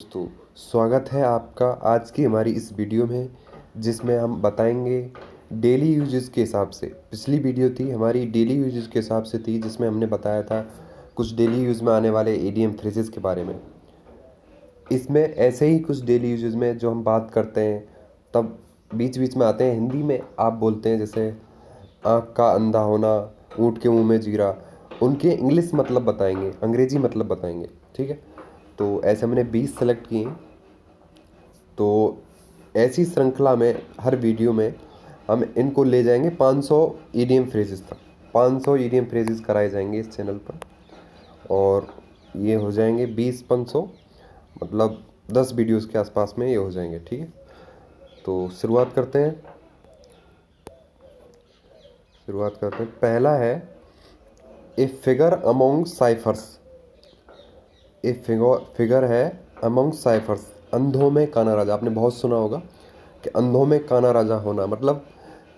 दोस्तों, स्वागत है आपका आज की हमारी इस वीडियो में, जिसमें हम बताएंगे डेली यूजेस के हिसाब से। पिछली वीडियो थी हमारी डेली यूजेस के हिसाब से थी, जिसमें हमने बताया था कुछ डेली यूज़ में आने वाले ईडीएम फ्रेजेस के बारे में। इसमें ऐसे ही कुछ डेली यूजेस में जो हम बात करते हैं, तब बीच बीच में आते हैं हिंदी में आप बोलते हैं, जैसे आँख का अंधा होना, ऊँट के मुँह में जीरा। उनके इंग्लिश मतलब बताएंगे, अंग्रेजी मतलब बताएंगे। ठीक है, तो ऐसे हमने 20 सेलेक्ट किए हैं। तो ऐसी श्रृंखला में हर वीडियो में हम इनको ले जाएंगे 500 ईडीएम फ्रेजेस तक। 500 ईडीएम फ्रेजेस कराए जाएंगे इस चैनल पर, और ये हो जाएंगे 20-500, मतलब 10 वीडियोस के आसपास में ये हो जाएंगे। ठीक है, तो शुरुआत करते हैं। पहला है a figure among cyphers. A figure है अमोंग साइफर्स, अंधों में काना राजा। आपने बहुत सुना होगा कि अंधों में काना राजा होना मतलब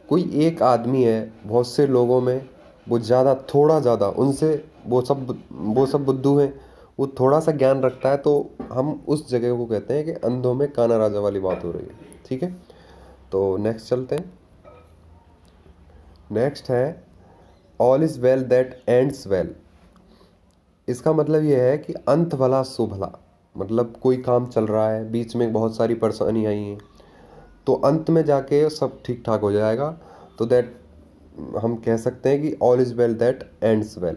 कोई एक आदमी है बहुत से लोगों में, वो ज़्यादा थोड़ा ज़्यादा उनसे, वो सब बुद्धू हैं, वो थोड़ा सा ज्ञान रखता है, तो हम उस जगह को कहते हैं कि अंधों में काना राजा वाली बात हो रही है। ठीक है, तो नेक्स्ट चलते हैं। नेक्स्ट है all is well that ends well. इसका मतलब ये है कि अंत भला सो भला, मतलब कोई काम चल रहा है, बीच में बहुत सारी परेशानी आई हैं, तो अंत में जाके सब ठीक ठाक हो जाएगा। तो दैट हम कह सकते हैं कि all is well that ends well,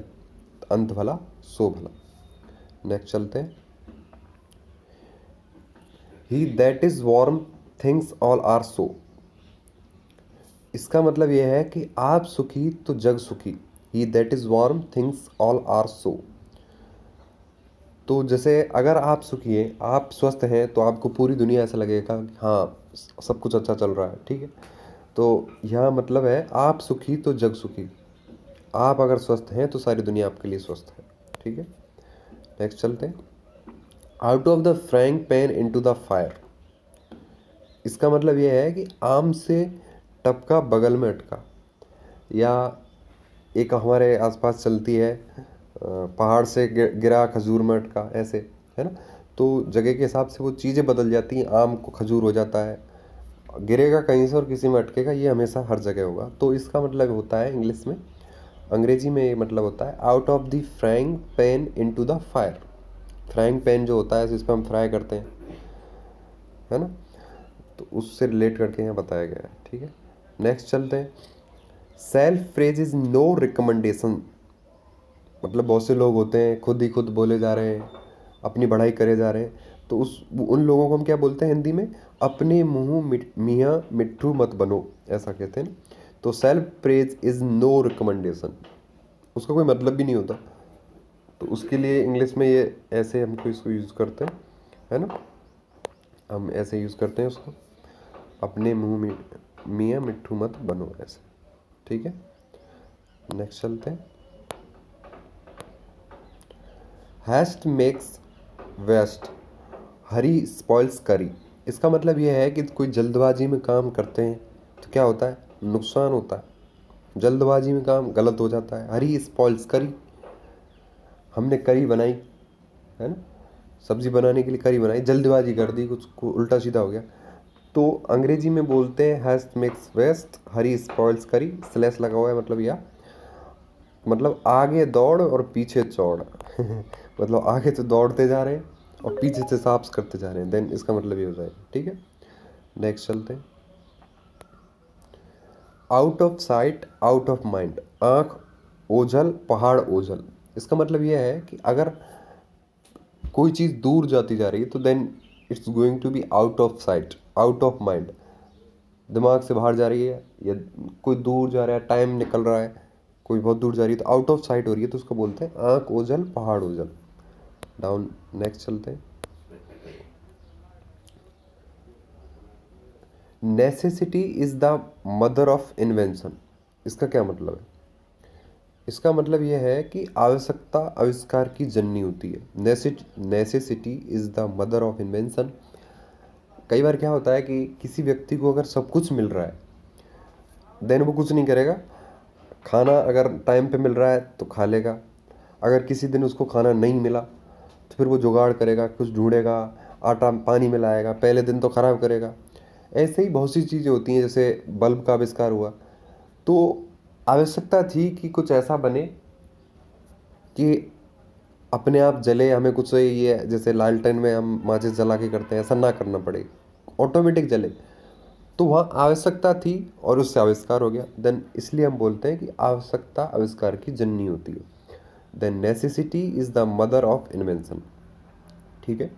अंत भला सो भला। नेक्स्ट चलते हैं। He that is warm thinks all are so. इसका मतलब यह है कि आप सुखी तो जग सुखी। He that is warm thinks all are so. तो जैसे अगर आप सुखी हैं, आप स्वस्थ हैं, तो आपको पूरी दुनिया ऐसा लगेगा कि हाँ, सब कुछ अच्छा चल रहा है। ठीक है, तो यहाँ मतलब है आप सुखी तो जग सुखी। आप अगर स्वस्थ हैं तो सारी दुनिया आपके लिए स्वस्थ है। ठीक है, नेक्स्ट चलते हैं। Out of the frying pan into the fire. इसका मतलब यह है कि आम से टपका बगल में अटका, या एक हमारे आसपास चलती है पहाड़ से गिरा खजूर में अटका, ऐसे है ना। तो जगह के हिसाब से वो चीज़ें बदल जाती हैं। आम को खजूर हो जाता है, गिरेगा कहीं से और किसी में अटकेगा, ये हमेशा हर जगह होगा। तो इसका मतलब होता है इंग्लिश में, अंग्रेजी में ये मतलब होता है out of the frying pan into the fire. Frying pan जो होता है जिसमें हम फ्राई करते हैं, है ना, तो उससे रिलेट करके यहाँ बताया गया है। ठीक है, नेक्स्ट चलते हैं। Self praise is no recommendation. मतलब बहुत से लोग होते हैं खुद ही खुद बोले जा रहे हैं, अपनी बढ़ाई करे जा रहे हैं, तो उन लोगों को हम क्या बोलते हैं हिंदी में, अपने मुंह मियाँ मिट्ठू मत बनो, ऐसा कहते हैं। तो self praise is no recommendation, उसका कोई मतलब भी नहीं होता। तो उसके लिए इंग्लिश में ये ऐसे हमको इसको यूज़ करते हैं, है ना, हम ऐसे यूज़ करते हैं उसको, अपने मुंह में मियाँ मिट्ठू मत बनो, ऐसे। ठीक है, नेक्स्ट चलते हैं। हैस्ट मेक्स वेस्ट, हरी स्पॉइल्स करी। इसका मतलब यह है कि कोई जल्दबाजी में काम करते हैं तो क्या होता है, नुकसान होता है। जल्दबाजी में काम गलत हो जाता है। हरी स्पॉइल्स करी, हमने करी बनाई, है ना, सब्जी बनाने के लिए करी बनाई, जल्दबाजी कर दी, कुछ उल्टा सीधा हो गया। तो अंग्रेजी में बोलते हैं हैस्ट मेक्स वेस्ट, हरी स्पॉइल्स करी, स्लैश लगा हुआ है, मतलब या मतलब आगे दौड़ और पीछे चौड़ मतलब आगे तो दौड़ते जा रहे हैं और पीछे से साफ करते जा रहे हैं, देन इसका मतलब ये हो जाएगा। ठीक है, नेक्स्ट चलते हैं। Out of sight out of mind, आँख ओझल पहाड़ ओझल। इसका मतलब यह है कि अगर कोई चीज़ दूर जाती जा रही है तो then it's going to be out of sight out of mind, दिमाग से बाहर जा रही है, या कोई दूर जा रहा है, टाइम निकल रहा है, कोई बहुत दूर जा रही है, तो आउट ऑफ साइट हो रही है, तो उसको बोलते हैं आँख ओझल पहाड़ ओझल। डाउन, नेक्स्ट चलते हैं। Necessity is the mother of invention. इसका क्या मतलब है, इसका मतलब यह है कि आवश्यकता आविष्कार की जननी होती है। Necessity is the mother of invention. कई बार क्या होता है कि किसी व्यक्ति को अगर सब कुछ मिल रहा है, देन वो कुछ नहीं करेगा। खाना अगर टाइम पे मिल रहा है तो खा लेगा, अगर किसी दिन उसको खाना नहीं मिला तो फिर वो जुगाड़ करेगा, कुछ ढूंढेगा, आटा पानी में लाएगा, पहले दिन तो ख़राब करेगा। ऐसे ही बहुत सी चीज़ें होती हैं, जैसे बल्ब का आविष्कार हुआ तो आवश्यकता थी कि कुछ ऐसा बने कि अपने आप जले, हमें कुछ ये जैसे लालटेन में हम माचिस जला के करते हैं ऐसा ना करना पड़े, ऑटोमेटिक जले। तो वहाँ आवश्यकता थी और उससे आविष्कार हो गया। देन इसलिए हम बोलते हैं कि आवश्यकता आविष्कार की जननी होती है। Then necessity is the mother of invention. ठीक है,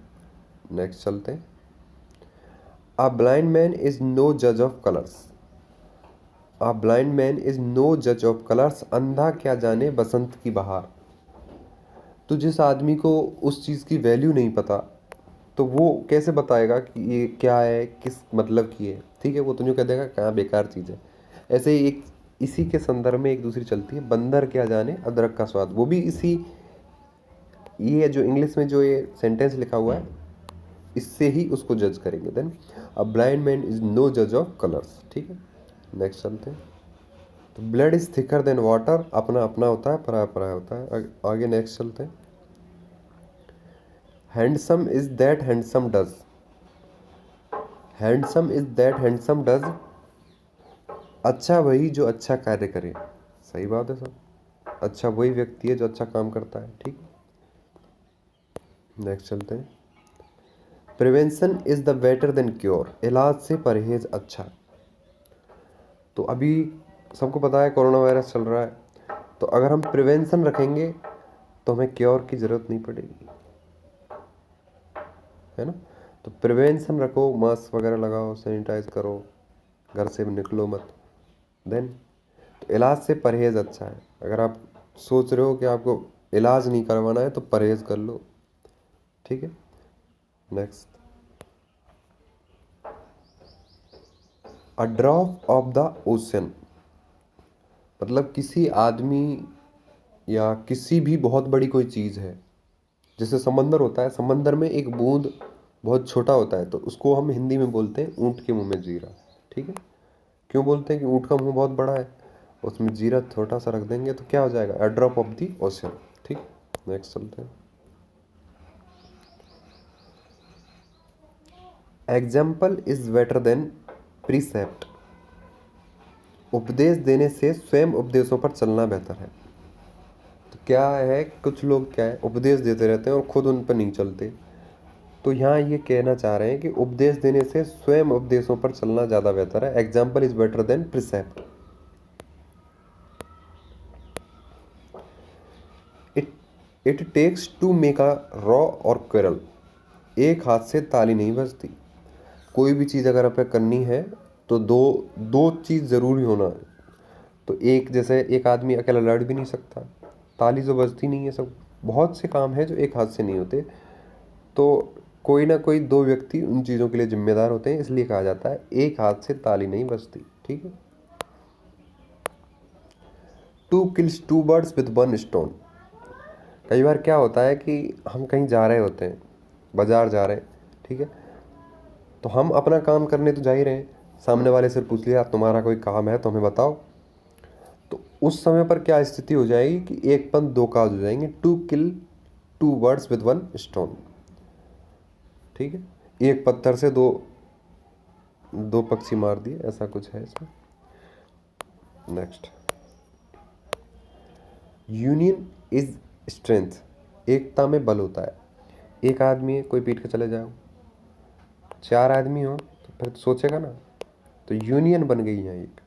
नेक्स्ट चलते हैं। अ ब्लाइंड मैन इज नो जज of colours. A blind man is no जज ऑफ कलर्स, अंधा क्या जाने बसंत की बहार। तो जिस आदमी को उस चीज़ की वैल्यू नहीं पता, तो वो कैसे बताएगा कि ये क्या है, किस मतलब की है। ठीक है, वो तो यूँ कह देगा क्या बेकार चीज़ है। ऐसे ही एक इसी के संदर्भ में एक दूसरी चलती है, बंदर क्या जाने अदरक का स्वाद। वो भी इसी, ये जो इंग्लिश में जो ये सेंटेंस लिखा हुआ है इससे ही उसको जज करेंगे। Then a blind man is no जज ऑफ कलर्स। ठीक है, नेक्स्ट चलते हैं। तो blood is thicker than water, अपना अपना होता है, पराया पराया होता है। आगे नेक्स्ट चलते हैं। Handsome is that handsome does. Handsome is that handsome does, अच्छा वही जो अच्छा कार्य करे। सही बात है सर, अच्छा वही व्यक्ति है जो अच्छा काम करता है। ठीक, नेक्स्ट चलते हैं। Prevention is the better than cure, इलाज से परहेज अच्छा। तो अभी सबको पता है कोरोना वायरस चल रहा है, तो अगर हम प्रिवेंशन रखेंगे तो हमें क्योर की ज़रूरत नहीं पड़ेगी, है ना। तो प्रिवेंशन रखो, मास्क वगैरह लगाओ, सैनिटाइज करो, घर से निकलो मत। देन तो इलाज से परहेज अच्छा है। अगर आप सोच रहे हो कि आपको इलाज नहीं करवाना है तो परहेज कर लो। ठीक है, next. A drop of the ocean, मतलब किसी आदमी या किसी भी बहुत बड़ी कोई चीज़ है। जैसे समंदर होता है, समंदर में एक बूंद बहुत छोटा होता है, तो उसको हम हिंदी में बोलते हैं ऊँट के मुंह में जीरा। ठीक है, क्यों बोलते हैं कि ऊँट का मुंह बहुत बड़ा है, उसमें जीरा छोटा सा रख देंगे तो क्या हो जाएगा, a drop of the ocean. ठीक, नेक्स्ट चलते हैं। Example is better then precept, उपदेश देने से स्वयं उपदेशों पर चलना बेहतर है। तो क्या है, कुछ लोग क्या है उपदेश देते रहते हैं और खुद उन पर नहीं चलते। तो यहाँ ये कहना चाह रहे हैं कि उपदेश देने से स्वयं उपदेशों पर चलना ज़्यादा बेहतर है। Example is better than precept. It it takes to make a रॉ और केरल, एक हाथ से ताली नहीं बजती। कोई भी चीज़ अगर हमें करनी है तो दो दो चीज़ ज़रूरी होना है। तो एक, जैसे एक आदमी अकेला लड़ भी नहीं सकता, ताली तो बजती नहीं है। सब बहुत से काम हैं जो एक हाथ से नहीं होते, तो कोई ना कोई दो व्यक्ति उन चीज़ों के लिए जिम्मेदार होते हैं, इसलिए कहा जाता है एक हाथ से ताली नहीं बजती। ठीक है, to kills two birds with one stone. कई बार क्या होता है कि हम कहीं जा रहे होते हैं, बाजार जा रहे हैं, ठीक है, तो हम अपना काम करने तो जा ही रहे हैं, सामने वाले से पूछ लिया तुम्हारा कोई काम है तो हमें बताओ। तो उस समय पर क्या स्थिति हो जाएगी कि एक पंथ दो काज हो जाएंगे, to kill two birds with one stone. ठीक है, एक पत्थर से दो दो पक्षी मार दिए, ऐसा कुछ है इसमें। नेक्स्ट, यूनियन इज स्ट्रेंथ, एकता में बल होता है। एक आदमी है, कोई पीट के चले जाओ, चार आदमी हो तो फिर तो सोचेगा ना। तो यूनियन बन गई यहाँ एक,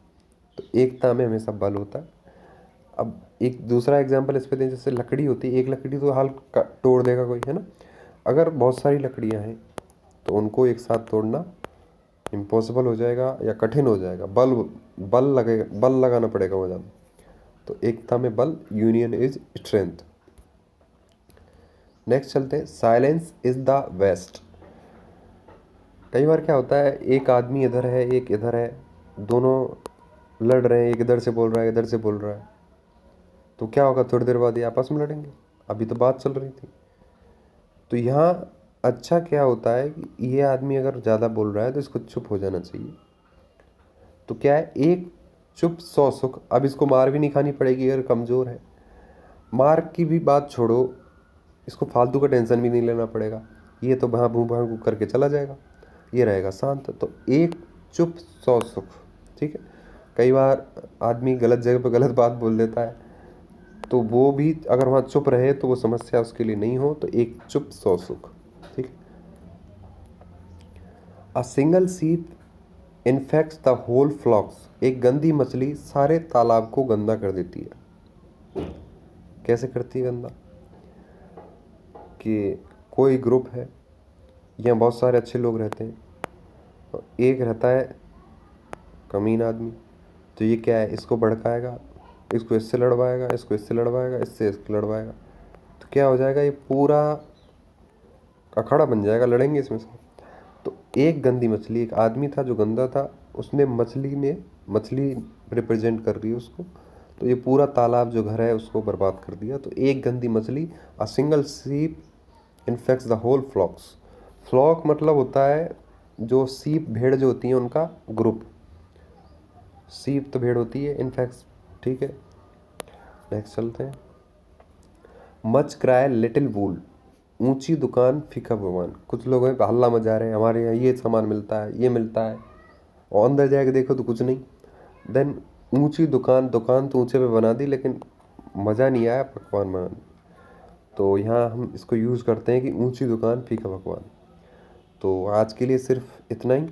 तो एकता में हमेशा बल होता है। अब एक दूसरा एग्जांपल इस पे दें, जैसे लकड़ी होती है, एक लकड़ी तो हाल तोड़ देगा कोई, है ना। अगर बहुत सारी लकड़ियाँ हैं तो उनको एक साथ तोड़ना इम्पॉसिबल हो जाएगा या कठिन हो जाएगा, बल बल लगेगा, बल लगाना पड़ेगा वो ज़्यादा। तो एकता में बल, यूनियन इज स्ट्रेंथ। नेक्स्ट चलते हैं, साइलेंस इज द वेस्ट। कई बार क्या होता है, एक आदमी इधर है एक इधर है, दोनों लड़ रहे हैं, एक इधर से बोल रहा है इधर से बोल रहा है, तो क्या होगा, थोड़ी देर बाद ये आपस में लड़ेंगे। अभी तो बात चल रही थी। तो यहाँ अच्छा क्या होता है कि ये आदमी अगर ज़्यादा बोल रहा है तो इसको चुप हो जाना चाहिए। तो क्या है, एक चुप सौ सुख। अब इसको मार भी नहीं खानी पड़ेगी अगर कमज़ोर है, मार की भी बात छोड़ो, इसको फालतू का टेंशन भी नहीं लेना पड़ेगा। ये तो भाभू भाभू करके चला जाएगा, ये रहेगा शांत। तो एक चुप 100 सुख। ठीक है, कई बार आदमी गलत जगह पे गलत बात बोल देता है, तो वो भी अगर वहाँ चुप रहे तो वो समस्या उसके लिए नहीं हो। तो एक चुप 100 सुख। ठीक है। अ सिंगल सीप इन्फेक्ट्स द होल फ्लॉक्स। एक गंदी मछली सारे तालाब को गंदा कर देती है। कैसे करती है गंदा? कि कोई ग्रुप है, यहाँ बहुत सारे अच्छे लोग रहते हैं, और एक रहता है कमीना आदमी, तो ये क्या है, इसको भड़काएगा, इसको इससे लड़वाएगा, इसको इससे लड़वाएगा, इससे इसको लड़वाएगा। तो क्या हो जाएगा, ये पूरा अखाड़ा बन जाएगा, लड़ेंगे इसमें से। तो एक गंदी मछली, एक आदमी था जो गंदा था, उसने मछली रिप्रेजेंट कर रही है उसको, तो ये पूरा तालाब जो घर है उसको बर्बाद कर दिया। तो एक गंदी मछली, अ सिंगल सीप इन्फेक्ट्स द होल फ्लॉक्स। फ्लॉक मतलब होता है जो सीप भेड़ जो होती हैं उनका ग्रुप। सीप तो भेड़ होती है, इनफैक्ट। ठीक है, नेक्स्ट चलते हैं। मच क्राई लिटिल वूल। ऊंची दुकान फीका भगवान। कुछ लोग हैं हल्ला मचा रहे हैं, हमारे यहाँ ये सामान मिलता है, ये मिलता है, और अंदर जाके देखो तो कुछ नहीं। देन ऊंची दुकान, दुकान तो ऊंचे पे बना दी लेकिन मज़ा नहीं आया पकवान बनाने। तो यहाँ हम इसको यूज़ करते हैं कि ऊंची दुकान फीका पकवान। तो आज के लिए सिर्फ इतना ही।